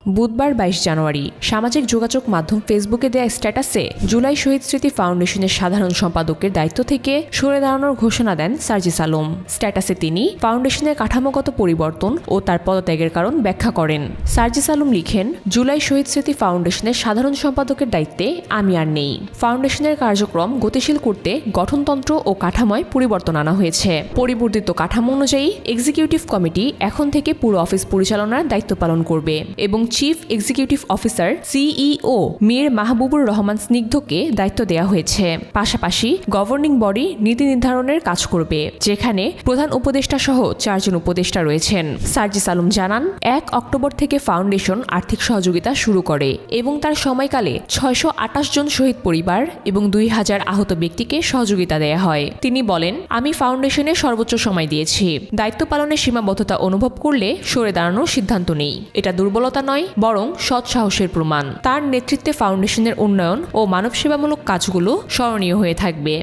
বুধবার 22 জানুয়ারি সামাজিক যোগাযোগ মাধ্যম ফেসবুকে দেয়া স্ট্যাটাসে জুলাই শহীদ স্মৃতি ফাউন্ডেশনের সাধারণ সম্পাদকের দায়িত্ব থেকে সরে দাঁড়ানোর ঘোষণা দেন সার্জিস আলম। স্ট্যাটাসে তিনি ফাউন্ডেশনের কাঠামোগত পরিবর্তন ও তার পদত্যাগের কারণ ব্যাখ্যা করেন। সার্জিস আলম লিখেন, জুলাই শহীদ স্মৃতি ফাউন্ডেশনের সাধারণ সম্পাদকের দায়িত্বে আমি আর নেই। ফাউন্ডেশনের কার্যক্রম গতিশীল করতে গঠনতন্ত্র ও কাঠামোয় পরিবর্তন আনা হয়েছে। পরিবর্তিত কাঠামো অনুযায়ী এক্সিকিউটিভ কমিটি এখন থেকে পুরো অফিস পরিচালনার দায়িত্ব পালন করবে এবং chief executive officer CEO Mir Mahbubur Rahman স্নিগ্ধকে দায়িত্ব দেওয়া হয়েছে। পাশাপাশি গভর্নিং বডি নীতি নির্ধারণের কাজ করবে, যেখানে প্রধান উপদেষ্টা সহ 4 জন উপদেষ্টা রয়েছেন। সার্জিস আলম জানান, 1 অক্টোবর থেকে ফাউন্ডেশন আর্থিক সহযোগিতা শুরু করে এবং তার সময়কালে 628 জন শহীদ পরিবার এবং 2000 আহত ব্যক্তিকে সহযোগিতা দেয়া হয়। তিনি বলেন, আমি ফাউন্ডেশনে সর্বোচ্চ সময় দিয়েছি। দায়িত্ব পালনের সীমাবদ্ধতা অনুভব করলে সরে দাঁড়ানোর সিদ্ধান্ত নেই। এটা দুর্বলতা নয়, বরং সৎ সাহসের প্রমাণ। তার নেতৃত্বে ফাউন্ডেশনের উন্নয়ন ও মানবসেবামূলক কাজগুলো স্মরণীয় হয়ে থাকবে।